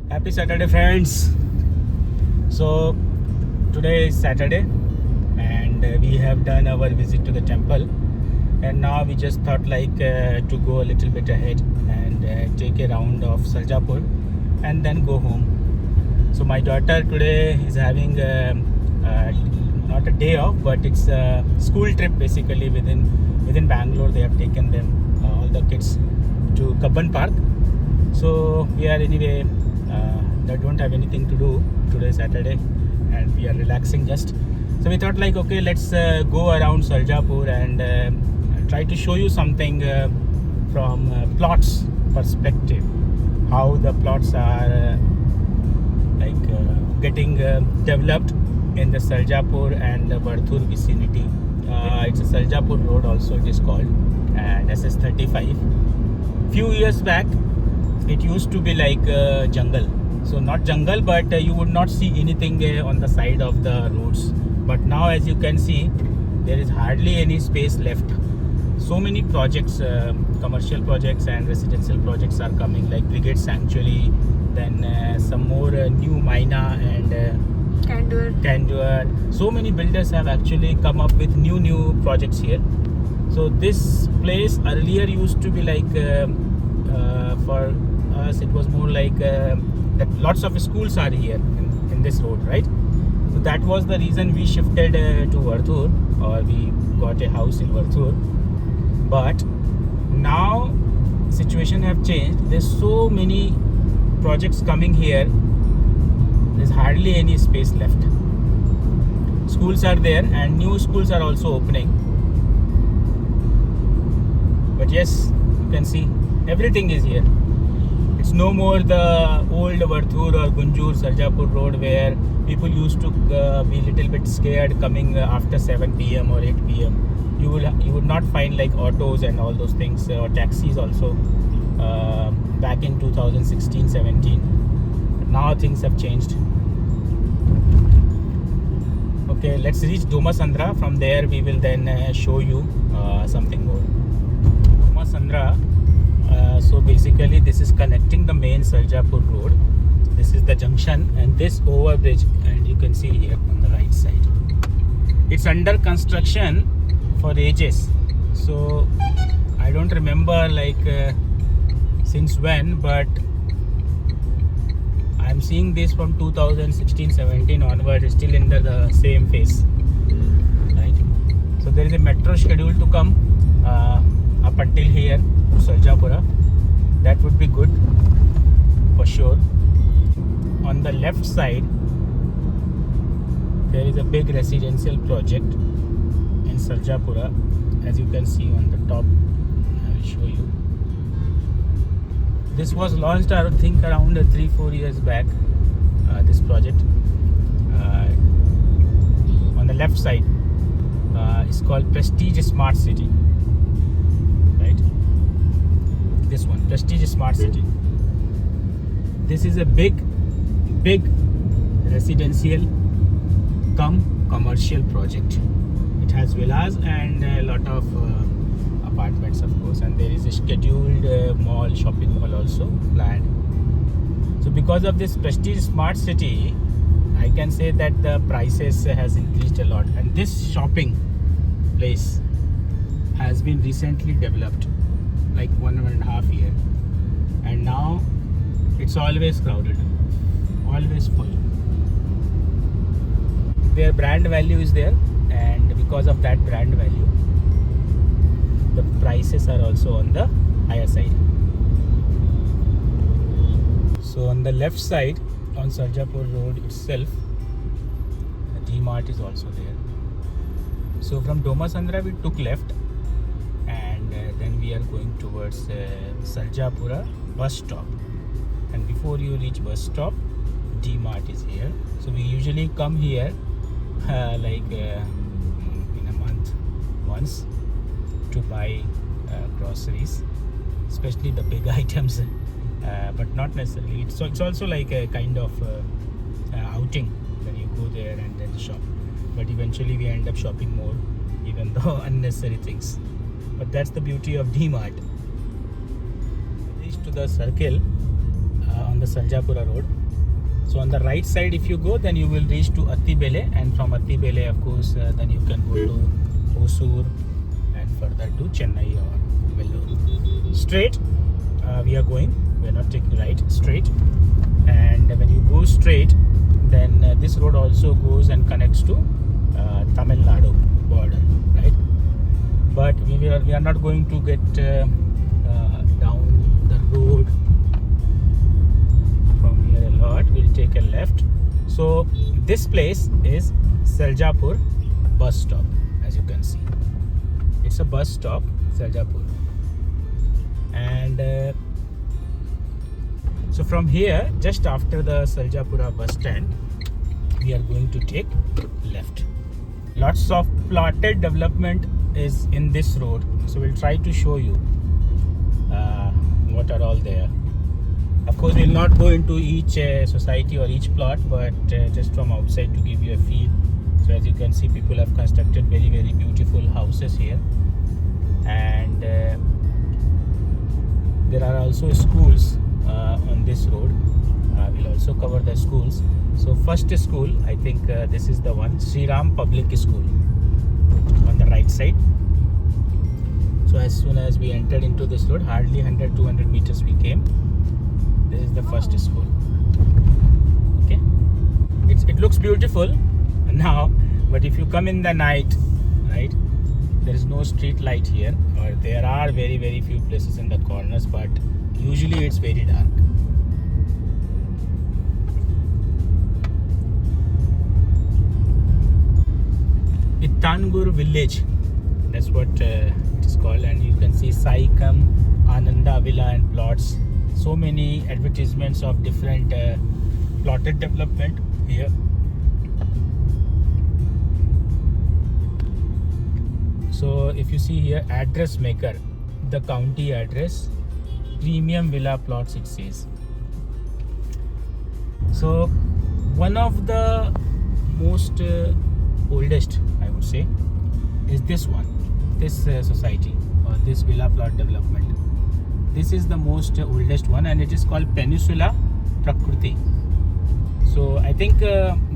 Happy Saturday, friends. So, today is Saturday, and we have done our visit to the temple. And now we just thought to go a little bit ahead and take a round of Sarjapur and then go home. So, my daughter today is having not a day off, but it's a school trip basically within Bangalore. They have taken them, all the kids, to Kabban Park. So we are anyway. They don't have anything to do today, Saturday, and we are relaxing just. So we thought okay, let's go around Sarjapur and try to show you something from plots perspective, how the plots are getting developed in the Sarjapur and the Varthur vicinity. It's a Sarjapur road also it is called, and SS35. Few years back it used to be like jungle, so not jungle, but you would not see anything on the side of the roads. But now, as you can see, there is hardly any space left. So many projects, commercial projects and residential projects are coming, like Brigade Sanctuary, then some more new Maina and Tandur. So many builders have actually come up with new projects here. So this place earlier used to be for us it was more that lots of schools are here in this road, right? So that was the reason we shifted to Varthur, or we got a house in Varthur. But now situation have changed. There's so many projects coming here, there's hardly any space left. Schools are there and new schools are also opening, but yes, you can see everything is here. It's no more the old Varthur or Gunjur Sarjapur road where people used to be little bit scared coming after 7 p.m. or 8 p.m. You would not find autos and all those things, or taxis also back in 2016-17. But now things have changed. Okay, let's reach Domasandra. From there we will then show you something more. Domasandra. So basically this is connecting the main Sarjapur road. This is the junction and this overbridge, and you can see here on the right side. It's under construction for ages. So I don't remember since when, but I'm seeing this from 2016-17 onwards. It's still in the same phase, right? So there is a metro schedule to come up until here to Sarjapura. That would be good for sure. On the left side there is a big residential project in Sarjapura, as you can see on the top. I will show you. This was launched, I think, around 3-4 years back. This project on the left side is called Prestige Smart City. This one, Prestige Smart City. This is a big residential cum commercial project. It has villas and a lot of apartments, of course, and there is a scheduled mall, shopping mall also planned. So because of this Prestige Smart City, I can say that the prices has increased a lot, and this shopping place has been recently developed, like 1.5 years, and now it's always crowded, always full. Their brand value is there, and because of that brand value, the prices are also on the higher side. So on the left side, on Sarjapur road itself, the D-Mart is also there. So from Domasandra we took left, and then we are going towards Sarjapura bus stop. And before you reach bus stop, D-Mart is here. So we usually come here in a month once to buy groceries, especially the big items, but not necessarily. It's also like a kind of outing when you go there and then shop. But eventually we end up shopping more, even though unnecessary things. But that's the beauty of D-Mart. Reach to the circle. on the Sarjapura road. So on the right side if you go, then you will reach to Attibele, and from Attibele of course then you can go to Hosur and further to Chennai or Vellore. Straight we are going, we are not taking right, straight. And when you go straight, then this road also goes and connects to Tamil Nadu border, right? But we are not going to get down the road from here a lot. We'll take a left. So this place is Sarjapur bus stop, as you can see. It's a bus stop, Sarjapur. And so from here, just after the Sarjapura bus stand, we are going to take left. Lots of plotted development is in this road, so we'll try to show you what are all there. Of course, we'll not go into each society or each plot, but just from outside to give you a feel. So as you can see, people have constructed very, very beautiful houses here. And there are also schools on this road. We'll also cover the schools. So first school, I think this is the one, Sri Ram Public School on the right side. So as soon as we entered into this road, hardly 100-200 meters we came. This is the first school. Okay, it looks beautiful now, but if you come in the night, right, there is no street light here, or there are very, very few places in the corners, but usually it's very dark. Tangur village, that's what it is called. And you can see Saikam, Ananda Villa and plots. So many advertisements of different plotted development here. So if you see here, address maker, the county address, premium villa plots it says. So one of the most oldest, I would say, is this one, this society or this villa plot development. This is the most oldest one, and it is called Peninsula Prakriti. So I think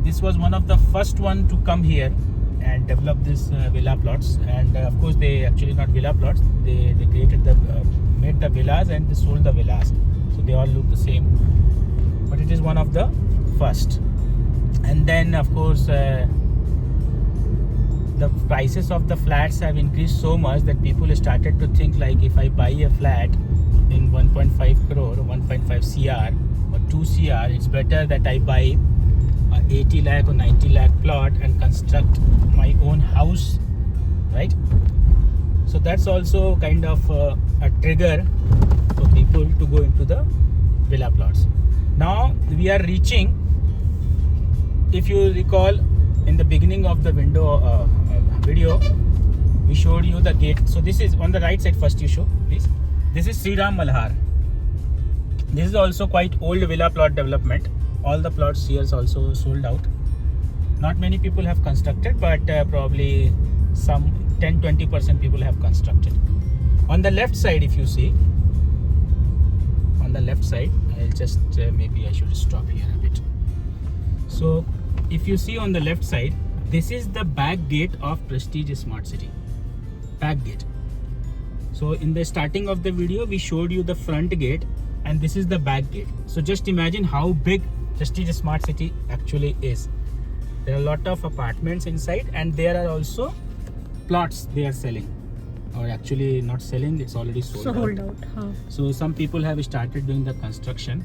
this was one of the first one to come here and develop this villa plots. And of course, they actually not villa plots, they created the made the villas and they sold the villas, so they all look the same, but it is one of the first. And then of course the prices of the flats have increased so much that people started to think, like, if I buy a flat in 1.5 crore, 1.5 CR or 2 CR, it's better that I buy a 80 lakh or 90 lakh plot and construct my own house, right? So that's also kind of a trigger for people to go into the villa plots. Now we are reaching, if you recall, in the beginning of the video, we showed you the gate. So this is on the right side. First you show, please. This is Sri Ram Malhar. This is also quite old villa plot development. All the plots here is also sold out. Not many people have constructed, but probably some 10-20% people have constructed. On the left side, if you see, on the left side, I'll just maybe I should stop here a bit. So if you see on the left side, this is the back gate of Prestige Smart City. Back gate. So in the starting of the video, we showed you the front gate, and this is the back gate. So just imagine how big Prestige Smart City actually is. There are a lot of apartments inside, and there are also plots they are selling, or actually not selling, it's already sold out. Huh. So some people have started doing the construction.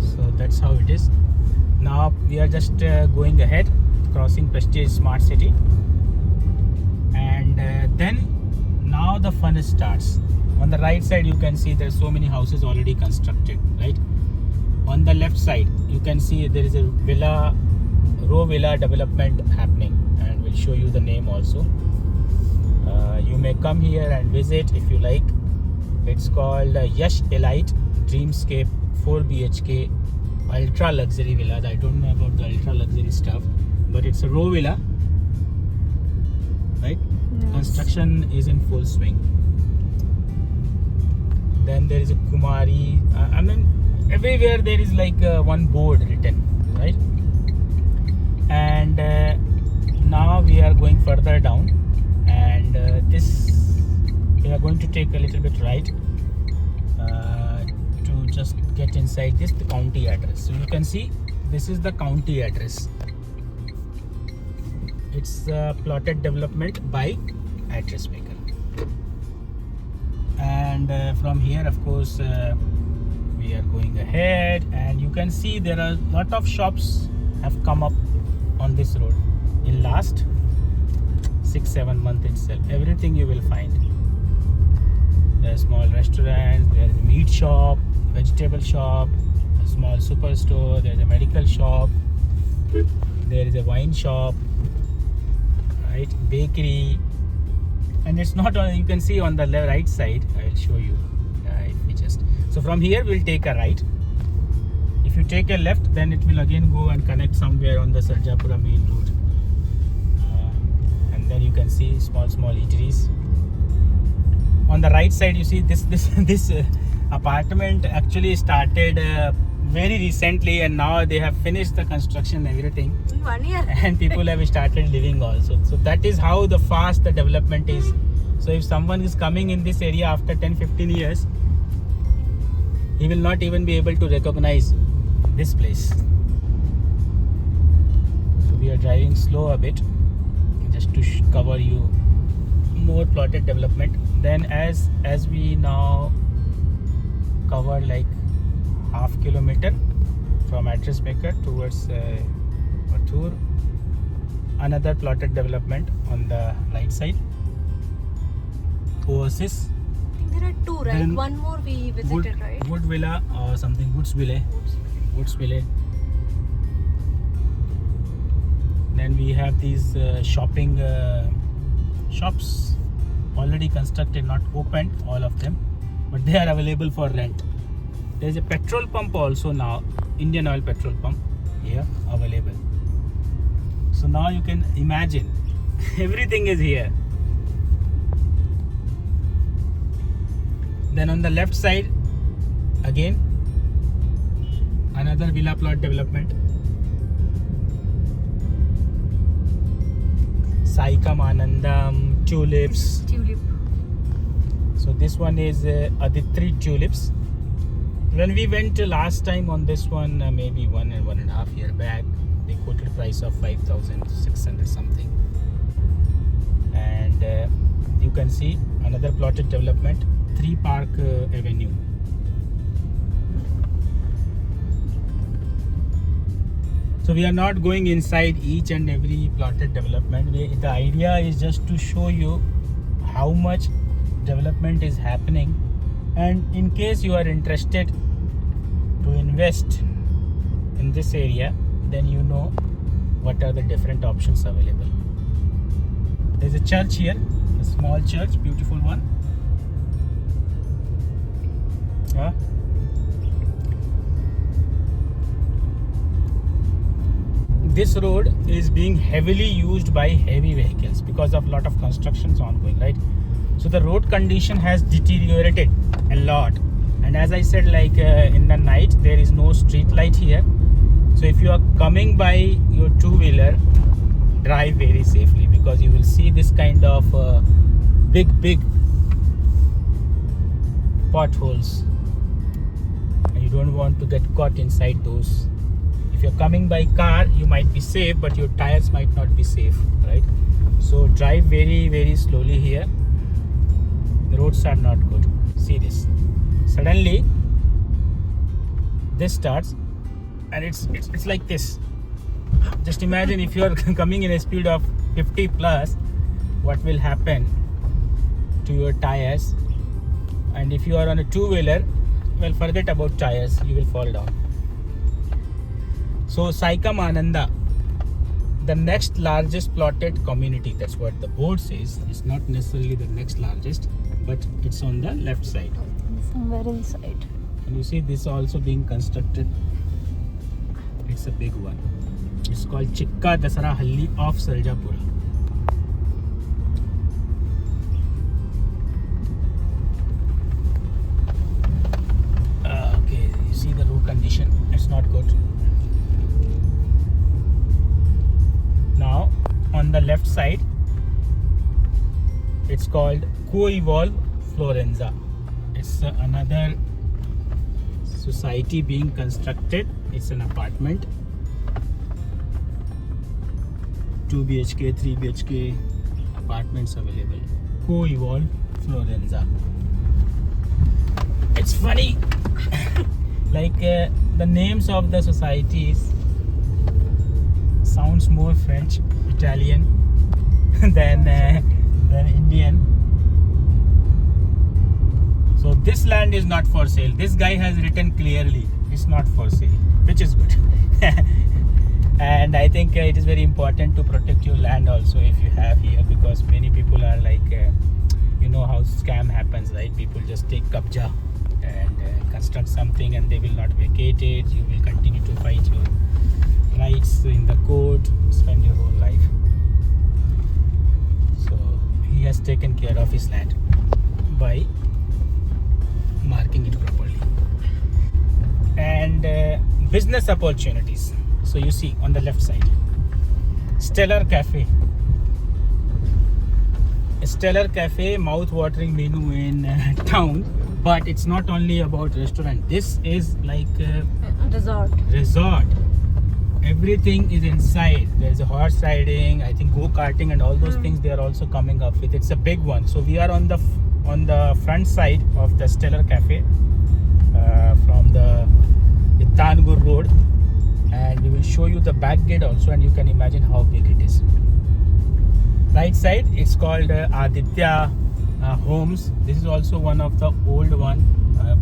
So that's how it is. Now we are just going ahead, crossing Prestige Smart City, and then now the fun starts. On the right side, you can see there's so many houses already constructed, right? On the left side, you can see there is a row villa development happening, and we'll show you the name also. You may come here and visit if you like. It's called Yash Elite Dreamscape 4 BHK ultra luxury villas. I don't know about the ultra luxury stuff, but it's a row villa, right? Nice. Construction is in full swing. Then there is a Kumari. I mean, everywhere there is like one board written, right? And now we are going further down, and we are going to take a little bit right to just get inside the county address. So you can see this is the county address. It's plotted development by address maker. And from here, of course, we are going ahead, and you can see there are a lot of shops have come up on this road in last 6-7 months itself. Everything you will find. There are small restaurants, there is a meat shop, vegetable shop, a small superstore, there is a medical shop, there is a wine shop, right, bakery. And it's not on, you can see on the right side. I will show you if we just. So from here we'll take a right. If you take a left, then it will again go and connect somewhere on the Sarjapura main road. And then you can see small eateries. On the right side, you see this apartment actually started very recently, and now they have finished the construction and everything. In 1 year. And people have started living also. So that is how fast the development is. So if someone is coming in this area after 10-15 years, he will not even be able to recognize this place. So we are driving slow a bit just to cover you more plotted development. Then as we now cover like half kilometer from address maker towards Mathur, another plotted development on the right side, Oasis. I think there are two, right? Then one more we visited, right? Wood Villa or something, Woodsville. Then we have these shopping shops already constructed, not opened, all of them, but they are available for rent. There is a petrol pump also now, Indian Oil petrol pump here available. So now you can imagine everything is here. Then on the left side again another villa plot development, Saikam Anandam, Tulips. Tulip. So this one is Aditri Tulips. When we went last time on this one, maybe 1.5 year back, they quoted price of 5,600 something. And you can see another plotted development, 3 Park Avenue. So we are not going inside each and every plotted development. The idea is just to show you how much development is happening, and in case you are interested to invest in this area, then you know what are the different options available. There's a church here, a small church, beautiful one. This road is being heavily used by heavy vehicles because of lot of constructions ongoing, right? So the road condition has deteriorated a lot, and as I said, like in the night there is no street light here. So if you are coming by your two-wheeler, drive very safely, because you will see this kind of big potholes, and you don't want to get caught inside those. If you're coming by car, you might be safe, but your tires might not be safe, right? So drive very slowly here. The roads are not good. See this. Suddenly this starts, and it's like this. Just imagine if you are coming in a speed of 50 plus, what will happen to your tires. And if you are on a two-wheeler, well, forget about tires, you will fall down. So Saikam Ananda, the next largest plotted community, that's what the board says. It's not necessarily the next largest, but it's on the left side. Somewhere inside. And you see this also being constructed. It's a big one. It's called Chikka Dasara Halli of Sarjapura. side, it's called Co-Evolve Florenza. It's another society being constructed. It's an apartment, 2 BHK, 3 BHK apartments available. Co-Evolve Florenza. It's funny, like the names of the societies sounds more French, Italian than Indian. So this land is not for sale. This guy has written clearly, it's not for sale, which is good. And I think it is very important to protect your land also if you have here, because many people are like, you know how scam happens, right? People just take kabja and construct something and they will not vacate it. You will continue to fight your rights in the court, spend your whole life. So he has taken care of his land by marking it properly. And business opportunities. So you see on the left side, Stellar Cafe. Stellar Cafe, mouth-watering menu in town. But it's not only about restaurant. This is like resort. Everything is inside. There's a horse riding, I think go-karting and all those things they are also coming up with. It's a big one. So we are on the front side of the Stellar Cafe from the Tangur Road, and we will show you the back gate also, and you can imagine how big it is. Right side, it's called Aditya Homes. This is also one of the old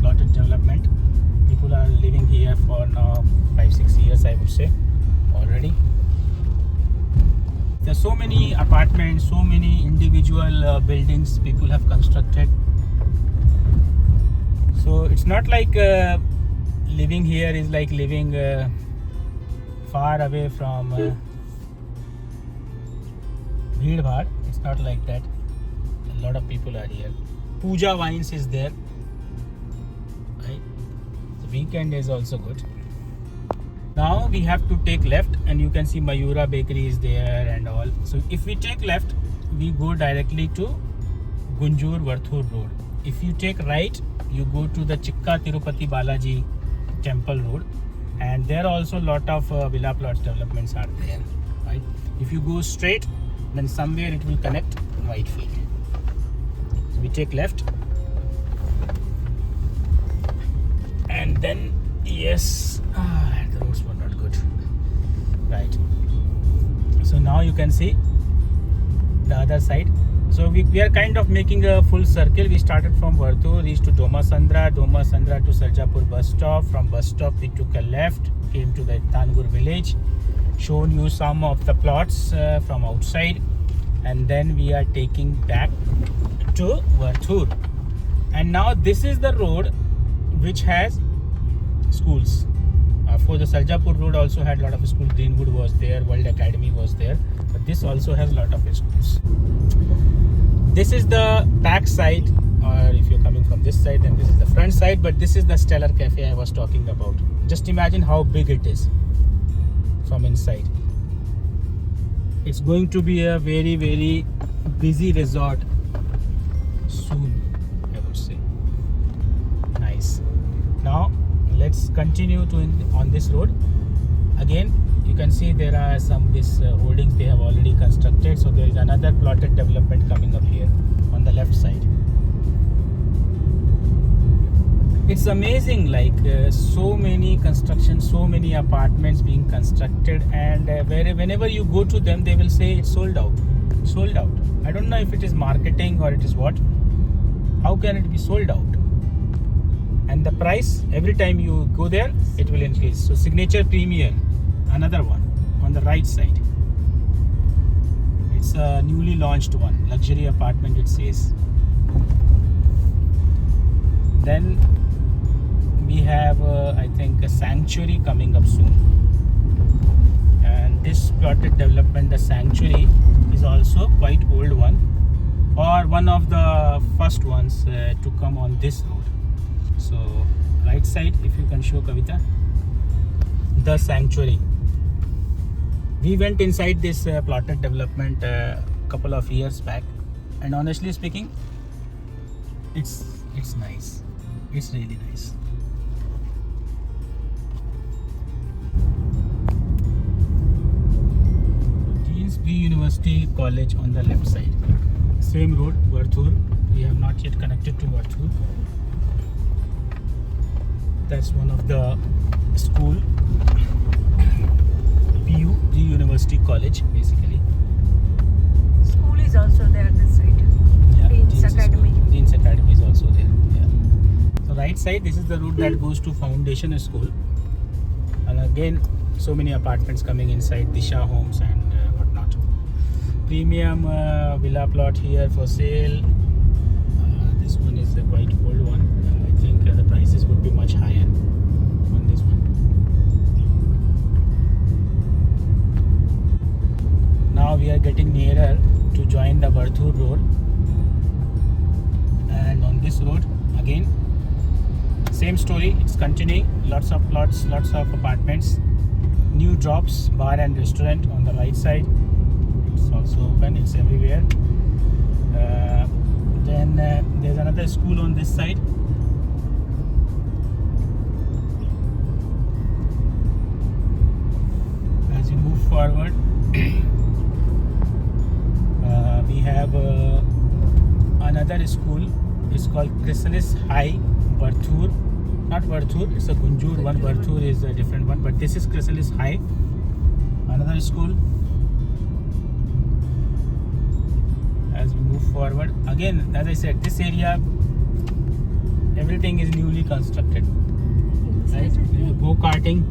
plotted development. People are living here for now 5-6 years, I would say, already. There are so many apartments, so many individual buildings people have constructed. So it's not like living here is like living far away from Bhid Bhad. It's not like that. A lot of people are here. Puja Wines is there. Right? The weekend is also good. Now we have to take left, and you can see Mayura Bakery is there and all. So if we take left, we go directly to Gunjur Varthur Road. If you take right, you go to the Chikka Tirupati Balaji Temple Road, and there also a lot of villa plots developments are there. Right? If you go straight, then somewhere it will connect Whitefield. So we take left, and then yes, the roads were not good. Right. So now you can see the other side. So we are kind of making a full circle. We started from Varthur, reached to Doma Sandra to Sarjapur bus stop. From bus stop we took a left, came to the Tangur village, shown you some of the plots from outside, and then we are taking back to Varthur. And now this is the road which has schools. For the Sarjapur road also had a lot of schools. Greenwood was there, World Academy was there, but this also has a lot of schools. This is the back side, or if you're coming from this side, then this is the front side, but this is the Stellar Cafe I was talking about. Just imagine how big it is from inside. It's going to be a very, very busy resort soon, I would say. Nice. Now let's continue on this road. Again, you can see there are some holdings they have already constructed. So there is another plotted development coming up here on the left side. It's amazing, like so many constructions, so many apartments being constructed, and whenever you go to them, they will say it's sold out. Sold out. I don't know if it is marketing or it is what. How can it be sold out? And the price, every time you go there, it will increase. So Signature Premier, another one on the right side. It's a newly launched one, luxury apartment it says. Then we have I think a Sanctuary coming up soon, and this plotted development, the Sanctuary, is also quite old one, or one of the first ones to come on this road. So right side, if you can show Kavita, the Sanctuary. We went inside this plotted development a couple of years back, and honestly speaking, it's nice. It's really nice. Deansbury University College on the left side. Same road, Varthur. We have not yet connected to Varthur. That's one of the school. PU, Pre-University College, basically. School is also there this side. Yeah, Dean's Academy. Dean's Academy is also there. Yeah. So right side, this is the route that goes to Foundation School. And again, so many apartments coming inside, Disha Homes and whatnot. Premium villa plot here for sale. This one is a quite old one. I think the prices would be much higher on this one. Now we are getting nearer to join the Varthur road, and on this road again same story, it's continuing. Lots of plots, lots of apartments, new drops, bar and restaurant on the right side. It's also open, it's everywhere. Then there's another school on this side. As you move forward, we have another school. It's called Chrysalis High, Varthur. Not Varthur, it's a Gunjur one. Varthur is a different one, but this is Chrysalis High. Another school. As we move forward, again, as I said, this area, everything is newly constructed. Right? Go karting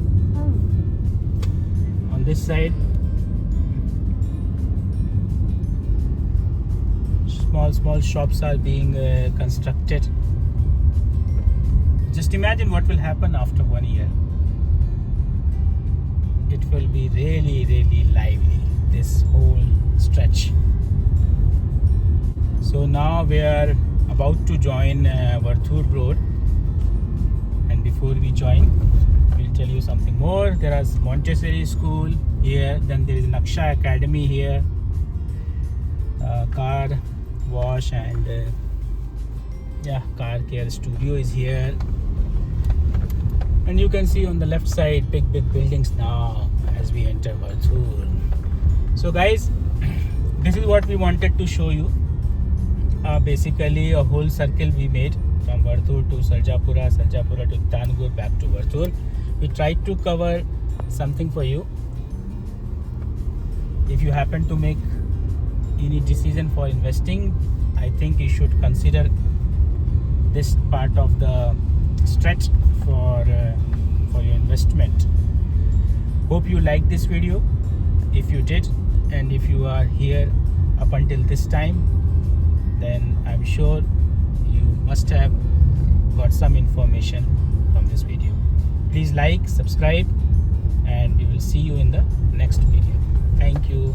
on this side. Small shops are being constructed. Just imagine what will happen after 1 year. It will be really lively, this whole stretch. So now we are about to join Varthur Road, and before we join, we'll tell you something more. There is Montessori School here, then there is Naksha Academy here, car wash and car care studio is here, and you can see on the left side big buildings now as we enter Varthur. So guys, this is what we wanted to show you. Basically a whole circle we made from Varthur to Sarjapura to Tangur, back to Varthur. We tried to cover something for you. If you happen to make any decision for investing, I think you should consider this part of the stretch for your investment. Hope you liked this video. If you did, and if you are here up until this time, then I'm sure you must have got some information from this video. Please like, subscribe, and we will see you in the next video. Thank you.